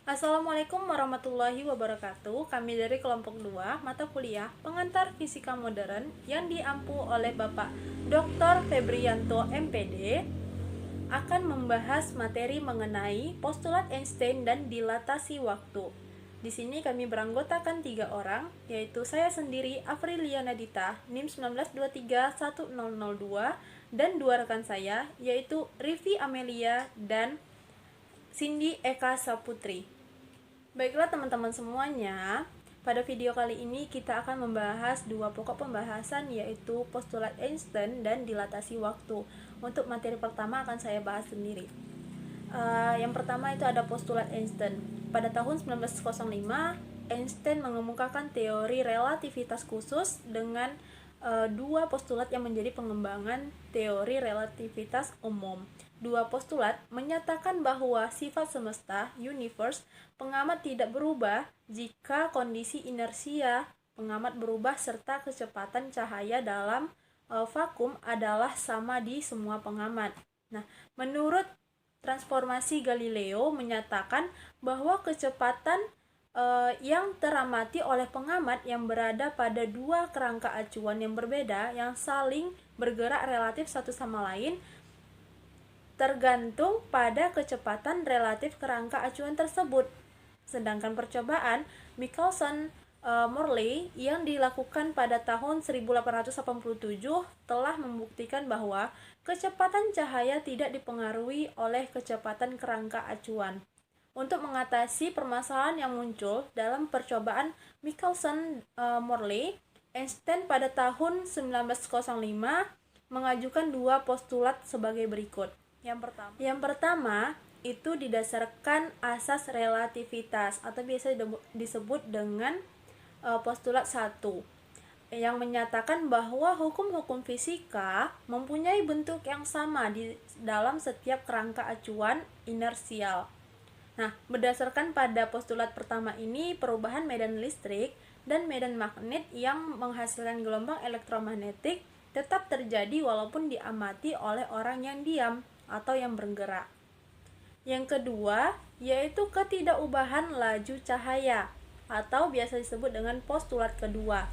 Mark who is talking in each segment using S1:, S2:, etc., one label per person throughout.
S1: Assalamualaikum warahmatullahi wabarakatuh. Kami dari kelompok 2 mata kuliah Pengantar Fisika Modern yang diampu oleh Bapak Dr. Febrianto MPD akan membahas materi mengenai postulat Einstein dan dilatasi waktu. Di sini kami beranggotakan 3 orang, yaitu saya sendiri Afrilia Nadita, NIM 19231002, dan 2 rekan saya, yaitu Rivi Amelia dan Cindy Eka Saputri. Baiklah teman-teman semuanya, pada video kali ini kita akan membahas 2 pokok pembahasan, yaitu postulat Einstein dan dilatasi waktu. Untuk materi pertama akan saya bahas sendiri. Yang pertama itu ada postulat Einstein. Pada tahun 1905, Einstein mengemukakan teori relativitas khusus dengan 2 postulat yang menjadi pengembangan teori relativitas umum. 2 postulat menyatakan bahwa sifat semesta, universe, pengamat tidak berubah jika kondisi inersia pengamat berubah serta kecepatan cahaya dalam vakum adalah sama di semua pengamat. Nah, menurut transformasi Galileo menyatakan bahwa kecepatan yang teramati oleh pengamat yang berada pada 2 kerangka acuan yang berbeda yang saling bergerak relatif satu sama lain tergantung pada kecepatan relatif kerangka acuan tersebut. Sedangkan percobaan Michelson-Morley yang dilakukan pada tahun 1887 telah membuktikan bahwa kecepatan cahaya tidak dipengaruhi oleh kecepatan kerangka acuan. Untuk mengatasi permasalahan yang muncul dalam percobaan Michelson-Morley, Einstein pada tahun 1905 mengajukan 2 postulat sebagai berikut. Yang pertama itu didasarkan asas relativitas atau biasa disebut dengan postulat 1, yang menyatakan bahwa hukum-hukum fisika mempunyai bentuk yang sama di dalam setiap kerangka acuan inersial. Nah, berdasarkan pada postulat pertama ini, perubahan medan listrik dan medan magnet yang menghasilkan gelombang elektromagnetik tetap terjadi walaupun diamati oleh orang yang diam atau yang bergerak. Yang kedua, yaitu ketidakubahan laju cahaya atau biasa disebut dengan postulat kedua,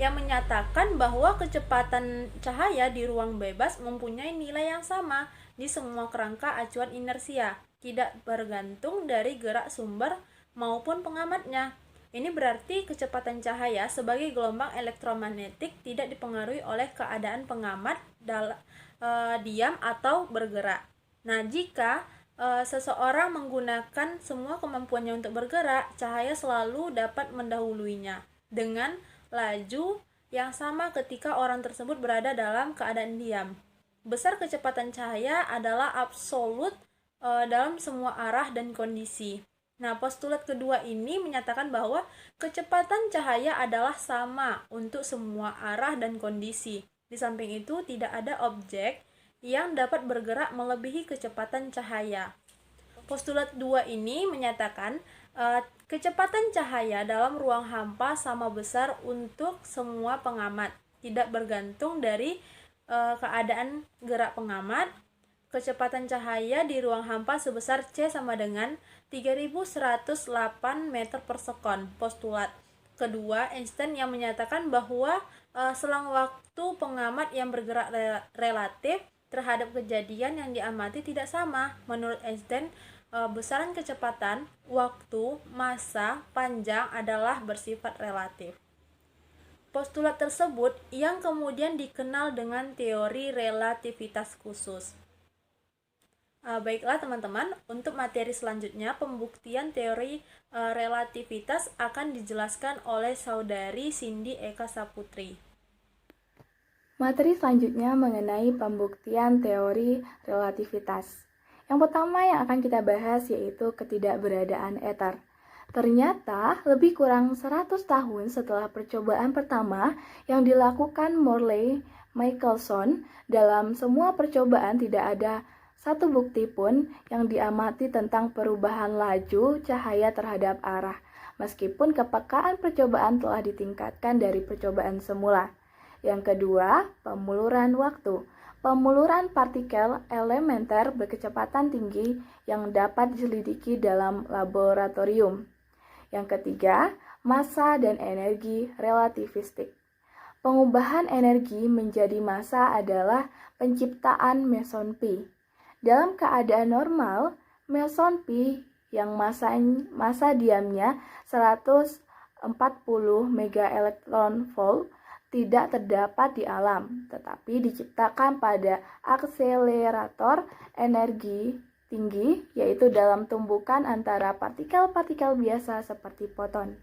S1: yang menyatakan bahwa kecepatan cahaya di ruang bebas mempunyai nilai yang sama di semua kerangka acuan inersia, tidak bergantung dari gerak sumber maupun pengamatnya. Ini berarti kecepatan cahaya sebagai gelombang elektromagnetik tidak dipengaruhi oleh keadaan pengamat diam atau bergerak. Nah, jika seseorang menggunakan semua kemampuannya untuk bergerak, cahaya selalu dapat mendahuluinya dengan laju yang sama ketika orang tersebut berada dalam keadaan diam. Besar kecepatan cahaya adalah absolut dalam semua arah dan kondisi. Nah, postulat kedua ini menyatakan bahwa kecepatan cahaya adalah sama untuk semua arah dan kondisi. Di samping itu, tidak ada objek yang dapat bergerak melebihi kecepatan cahaya. Postulat 2 ini menyatakan kecepatan cahaya dalam ruang hampa sama besar untuk semua pengamat, tidak bergantung dari keadaan gerak pengamat. Kecepatan cahaya di ruang hampa sebesar C sama dengan 3108 meter per sekon. Postulat kedua Einstein yang menyatakan bahwa selang waktu pengamat yang bergerak relatif terhadap kejadian yang diamati tidak sama. Menurut Einstein, besaran kecepatan, waktu, massa, panjang adalah bersifat relatif. Postulat tersebut yang kemudian dikenal dengan teori relativitas khusus. Baiklah teman-teman, untuk materi selanjutnya pembuktian teori relativitas akan dijelaskan oleh saudari Cindy Eka Saputri.
S2: Materi selanjutnya mengenai pembuktian teori relativitas. Yang pertama yang akan kita bahas yaitu ketidakberadaan ether. Ternyata lebih kurang 100 tahun setelah percobaan pertama yang dilakukan Morley Michelson, dalam semua percobaan tidak ada satu bukti pun yang diamati tentang perubahan laju cahaya terhadap arah, meskipun kepekaan percobaan telah ditingkatkan dari percobaan semula. Yang kedua, pemuluran waktu. pemuluran partikel elementer berkecepatan tinggi yang dapat diselidiki dalam laboratorium. Yang ketiga, massa dan energi relativistik. Pengubahan energi menjadi massa adalah penciptaan meson pi. Dalam keadaan normal, meson pi yang massa diamnya 140 megaelektronvolt tidak terdapat di alam, tetapi diciptakan pada akselerator energi tinggi, yaitu dalam tumbukan antara partikel-partikel biasa seperti foton.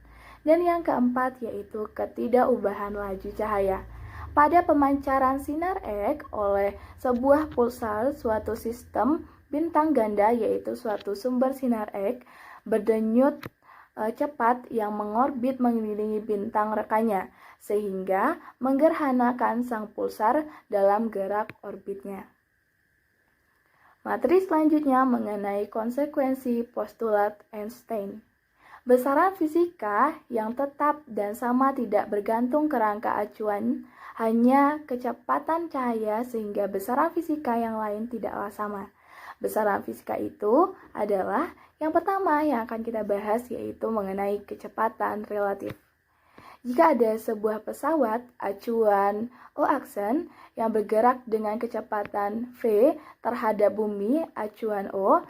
S2: Dan yang keempat yaitu ketidakubahan laju cahaya. Pada pemancaran sinar X oleh sebuah pulsar suatu sistem bintang ganda, yaitu suatu sumber sinar X berdenyut cepat yang mengorbit mengelilingi bintang rekannya, sehingga menggerhanakan sang pulsar dalam gerak orbitnya. Materi selanjutnya mengenai konsekuensi postulat Einstein. Besaran fisika yang tetap dan sama tidak bergantung kerangka acuan, hanya kecepatan cahaya, sehingga besaran fisika yang lain tidaklah sama. Besaran fisika itu adalah yang pertama yang akan kita bahas, yaitu mengenai kecepatan relatif. Jika ada sebuah pesawat acuan O aksen yang bergerak dengan kecepatan v terhadap bumi acuan O,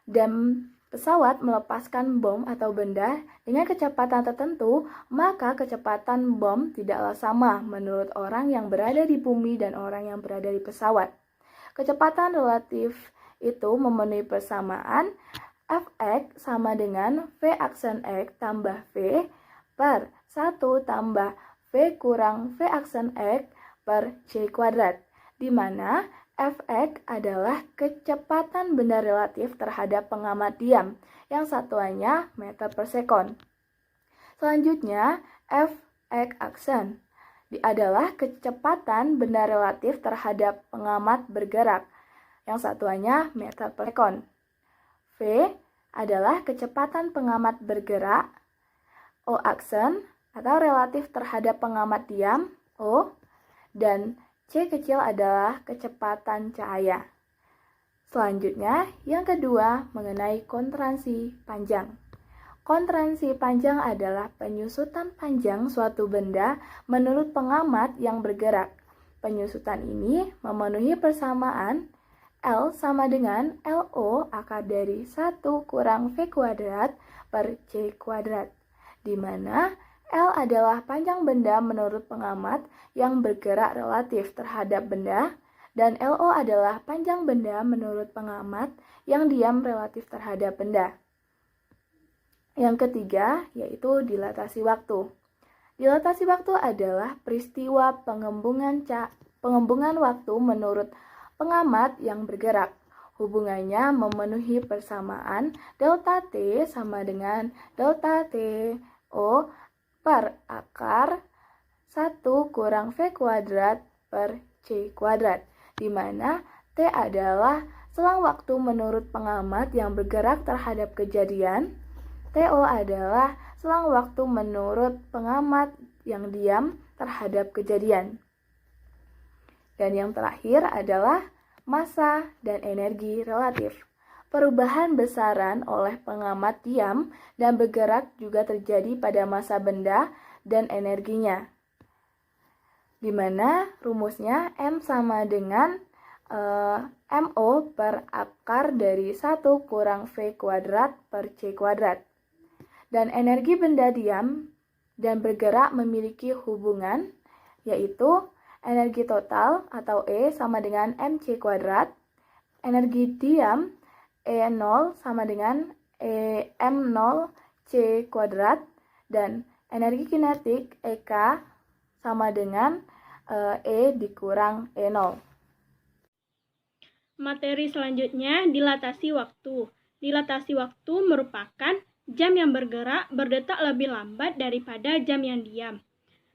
S2: dan pesawat melepaskan bom atau benda dengan kecepatan tertentu, maka kecepatan bom tidaklah sama menurut orang yang berada di bumi dan orang yang berada di pesawat. Kecepatan relatif itu memenuhi persamaan Fx sama dengan V aksen X tambah V per 1 tambah V kurang V aksen X per C kuadrat, di mana Fx adalah kecepatan benda relatif terhadap pengamat diam yang satuannya meter per sekon. Selanjutnya, Fx aksen adalah kecepatan benda relatif terhadap pengamat bergerak yang satuannya meter per sekon. V adalah kecepatan pengamat bergerak O aksen atau relatif terhadap pengamat diam O, dan C kecil adalah kecepatan cahaya. Selanjutnya, yang kedua mengenai kontransi panjang. Kontransi panjang adalah penyusutan panjang suatu benda menurut pengamat yang bergerak. Penyusutan ini memenuhi persamaan L sama dengan LO akar dari 1 kurang V kuadrat per C kuadrat, di mana L adalah panjang benda menurut pengamat yang bergerak relatif terhadap benda, dan LO adalah panjang benda menurut pengamat yang diam relatif terhadap benda. Yang ketiga yaitu dilatasi waktu. Dilatasi waktu adalah peristiwa pengembungan waktu menurut pengamat yang bergerak. Hubungannya memenuhi persamaan delta T sama dengan delta T O per akar 1 kurang V kuadrat per C kuadrat, di mana T adalah selang waktu menurut pengamat yang bergerak terhadap kejadian, TO adalah selang waktu menurut pengamat yang diam terhadap kejadian. Dan yang terakhir adalah massa dan energi relatif. Perubahan besaran oleh pengamat diam dan bergerak juga terjadi pada massa benda dan energinya, di mana rumusnya M sama dengan MO per akar dari 1 kurang V kuadrat per C kuadrat. Dan energi benda diam dan bergerak memiliki hubungan, yaitu energi total atau E sama dengan MC kuadrat, energi diam E0 sama dengan M0 C kuadrat, dan energi kinetik EK sama dengan E dikurang E0.
S3: Materi selanjutnya dilatasi waktu. Dilatasi waktu merupakan jam yang bergerak berdetak lebih lambat daripada jam yang diam.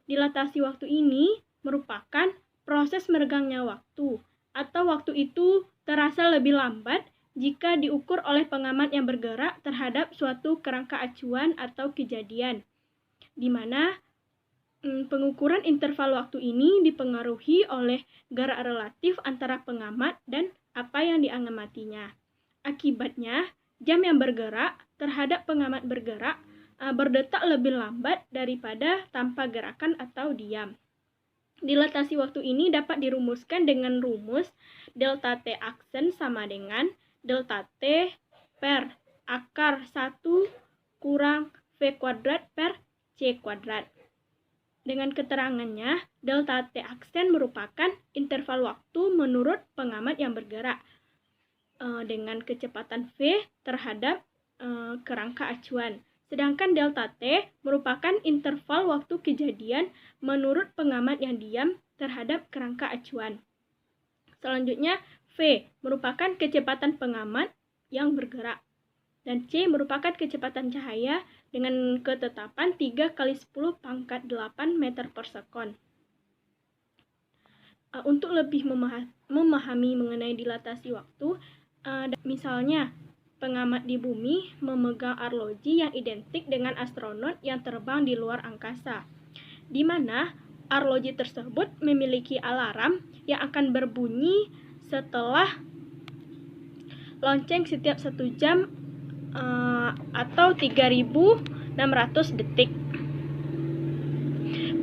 S3: Dilatasi waktu ini merupakan proses meregangnya waktu, atau waktu itu terasa lebih lambat jika diukur oleh pengamat yang bergerak terhadap suatu kerangka acuan atau kejadian, di mana Pengukuran interval waktu ini dipengaruhi oleh jarak relatif antara pengamat dan apa yang diamatinya. Akibatnya, jam yang bergerak terhadap pengamat bergerak berdetak lebih lambat daripada tanpa gerakan atau diam. Dilatasi waktu ini dapat dirumuskan dengan rumus delta T aksen sama dengan delta T per akar 1 kurang V kuadrat per C kuadrat. Dengan keterangannya, delta T aksen merupakan interval waktu menurut pengamat yang bergerak dengan kecepatan V terhadap kerangka acuan. Sedangkan delta T merupakan interval waktu kejadian menurut pengamat yang diam terhadap kerangka acuan. Selanjutnya, V merupakan kecepatan pengamat yang bergerak. Dan C merupakan kecepatan cahaya dengan ketetapan 3 kali 10 pangkat 8 meter per sekon. Untuk lebih memahami mengenai dilatasi waktu, misalnya pengamat di bumi memegang arloji yang identik dengan astronot yang terbang di luar angkasa, di mana arloji tersebut memiliki alarm yang akan berbunyi setelah lonceng setiap 1 jam atau 3.600 detik.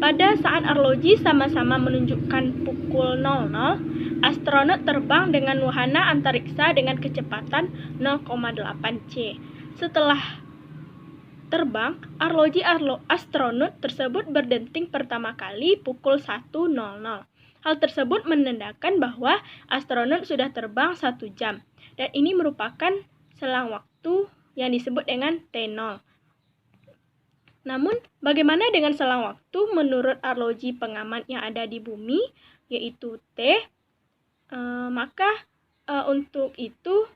S3: Pada saat arloji sama-sama menunjukkan pukul 00, astronot terbang dengan wahana antariksa dengan kecepatan 0,8 C. Setelah terbang, arloji astronot tersebut berdenting pertama kali pukul 1.00. Hal tersebut menandakan bahwa astronot sudah terbang 1 jam, dan ini merupakan selang waktu yang disebut dengan T0. Namun, bagaimana dengan selang waktu menurut arloji pengamat yang ada di bumi, yaitu T? Untuk itu,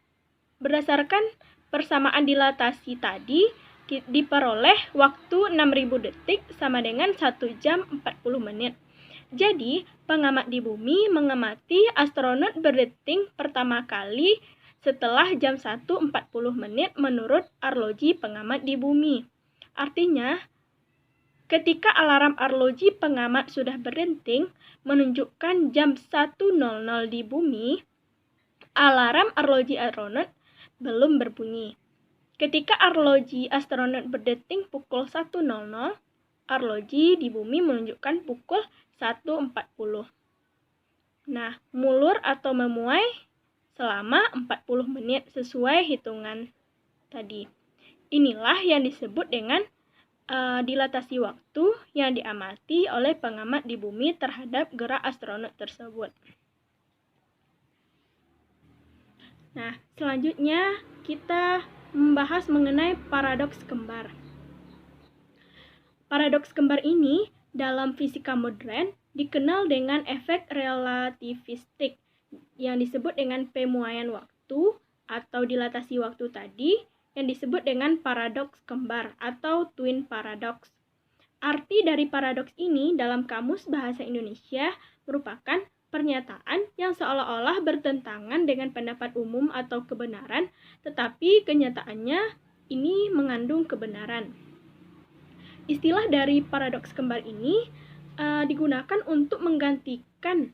S3: berdasarkan persamaan dilatasi tadi, diperoleh waktu 6.000 detik sama dengan 1 jam 40 menit. Jadi, pengamat di bumi mengamati astronot berdeting pertama kali setelah jam 1.40 menit menurut arloji pengamat di bumi. Artinya, ketika alarm arloji pengamat sudah berdenting menunjukkan jam 1.00 di bumi, alarm arloji astronot belum berbunyi. Ketika arloji astronot berdeting pukul 1.00, arloji di bumi menunjukkan pukul 1.40. Nah, mulur atau memuai selama 40 menit sesuai hitungan tadi. Inilah yang disebut dengan dilatasi waktu yang diamati oleh pengamat di bumi terhadap gerak astronot tersebut. Nah, selanjutnya kita membahas mengenai paradoks kembar. Paradoks kembar ini dalam fisika modern dikenal dengan efek relativistik yang disebut dengan pemuaian waktu atau dilatasi waktu tadi yang disebut dengan paradoks kembar atau twin paradox. Arti dari paradoks ini dalam Kamus Bahasa Indonesia merupakan pernyataan yang seolah-olah bertentangan dengan pendapat umum atau kebenaran, tetapi kenyataannya ini mengandung kebenaran. Istilah dari paradoks kembar ini digunakan untuk menggantikan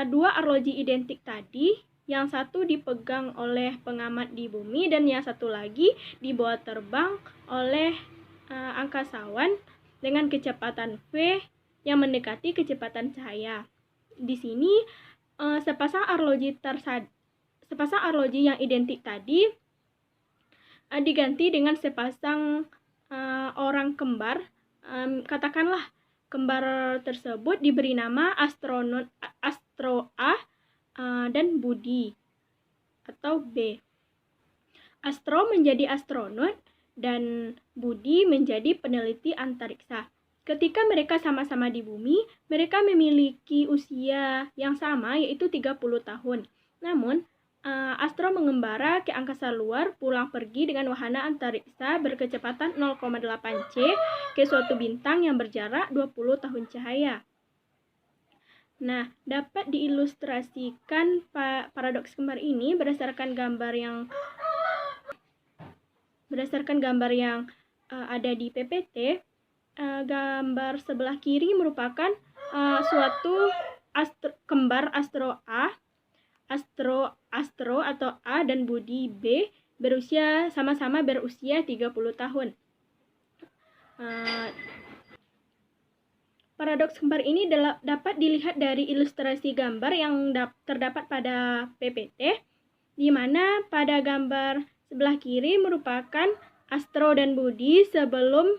S3: dua arloji identik tadi, yang satu dipegang oleh pengamat di bumi dan yang satu lagi dibawa terbang oleh angkasawan dengan kecepatan V yang mendekati kecepatan cahaya. Di sini sepasang arloji yang identik tadi diganti dengan sepasang orang kembar. Katakanlah kembar tersebut diberi nama Astro A dan Budi atau B. Astro menjadi astronot dan Budi menjadi peneliti antariksa. Ketika mereka sama-sama di bumi, mereka memiliki usia yang sama, yaitu 30 tahun. Namun, Astro mengembara ke angkasa luar pulang pergi dengan wahana antariksa berkecepatan 0,8 C ke suatu bintang yang berjarak 20 tahun cahaya. Nah, dapat diilustrasikan paradoks kembar ini berdasarkan gambar yang ada di PPT. gambar sebelah kiri merupakan suatu kembar Astro A, Astro atau A dan Budi B sama-sama berusia 30 tahun. Paradoks kembar ini dapat dilihat dari ilustrasi gambar yang terdapat pada PPT, di mana pada gambar sebelah kiri merupakan Astro dan Budi sebelum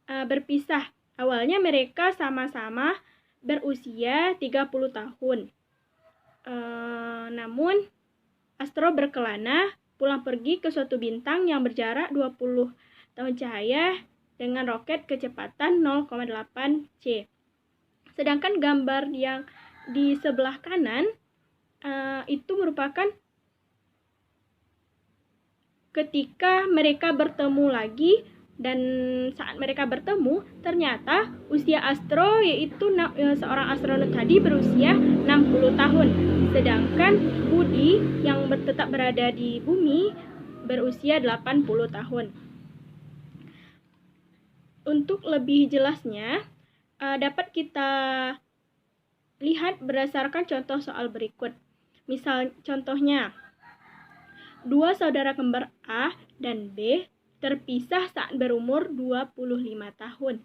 S3: berpisah. Awalnya mereka sama-sama berusia 30 tahun. Namun Astro berkelana pulang pergi ke suatu bintang yang berjarak 20 tahun cahaya dengan roket kecepatan 0,8 C. Sedangkan gambar yang di sebelah kanan itu merupakan ketika mereka bertemu lagi, dan saat mereka bertemu ternyata usia Astro yaitu seorang astronot tadi berusia 60 tahun. Sedangkan Budi yang tetap berada di bumi berusia 80 tahun. Untuk lebih jelasnya dapat kita lihat berdasarkan contoh soal berikut. Misal contohnya, dua saudara kembar A dan B terpisah saat berumur 25 tahun.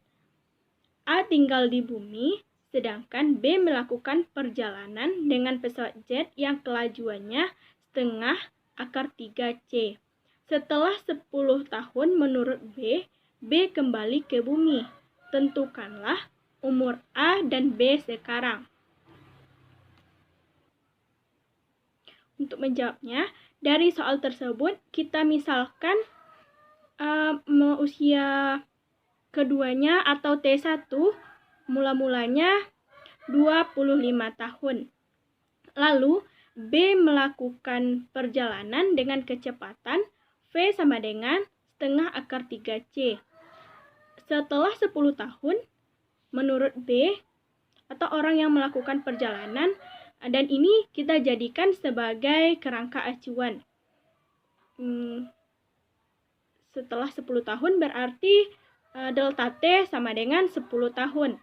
S3: A tinggal di bumi, sedangkan B melakukan perjalanan dengan pesawat jet yang kelajuannya setengah akar 3C. Setelah 10 tahun menurut B kembali ke bumi. Tentukanlah umur A dan B sekarang. Untuk menjawabnya, dari soal tersebut kita misalkan usia keduanya atau T1 mula-mulanya 25 tahun. Lalu B melakukan perjalanan dengan kecepatan V sama dengan setengah akar 3C. Setelah 10 tahun, menurut B atau orang yang melakukan perjalanan, dan ini kita jadikan sebagai kerangka acuan. Setelah 10 tahun berarti delta T sama dengan 10 tahun.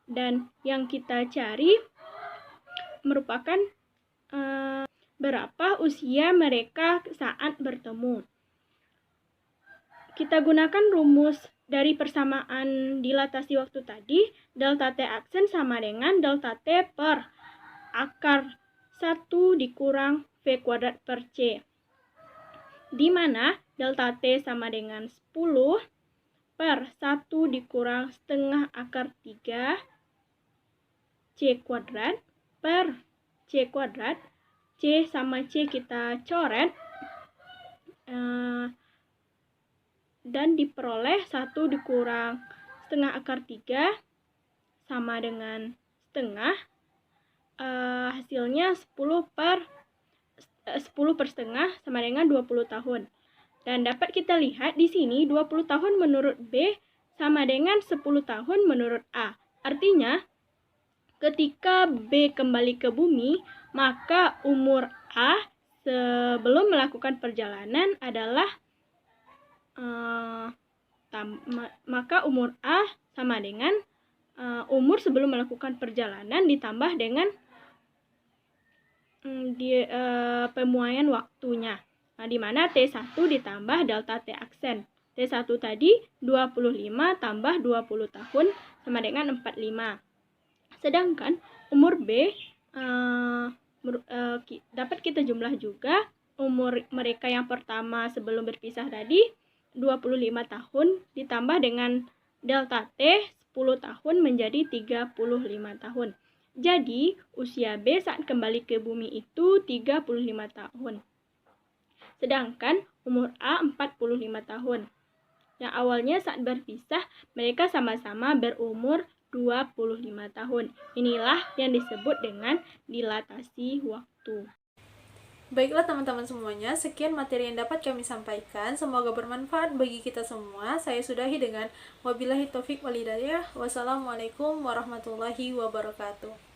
S3: Dan yang kita cari merupakan berapa usia mereka saat bertemu. Kita gunakan rumus dari persamaan dilatasi waktu tadi. Delta T aksen sama dengan delta T per akar 1 dikurang V kuadrat per C. Di mana delta T sama dengan 10 per 1 dikurang setengah akar 3 C kuadrat per C kuadrat. C sama C kita coret dan diperoleh 1 dikurang setengah akar 3 sama dengan setengah. Hasilnya 10 per setengah sama dengan 20 tahun. Dan dapat kita lihat di sini 20 tahun menurut B sama dengan 10 tahun menurut A. Artinya, ketika B kembali ke bumi, maka umur A sebelum melakukan perjalanan adalah maka umur A sama dengan umur sebelum melakukan perjalanan ditambah dengan pemuaian waktunya. Nah, di mana T1 ditambah delta T aksen. T1 tadi 25 tambah 20 tahun sama dengan 45. Sedangkan umur B dapat kita jumlah juga. Umur mereka yang pertama sebelum berpisah tadi 25 tahun ditambah dengan delta T 10 tahun menjadi 35 tahun. Jadi, usia B saat kembali ke bumi itu 35 tahun. Sedangkan umur A 45 tahun. Yang awalnya saat berpisah, mereka sama-sama berumur 25 tahun. Inilah yang disebut dengan dilatasi waktu.
S1: Baiklah teman-teman semuanya, sekian materi yang dapat kami sampaikan. Semoga bermanfaat bagi kita semua. Saya sudahi dengan wabillahi taufik walhidayah. Wassalamualaikum warahmatullahi wabarakatuh.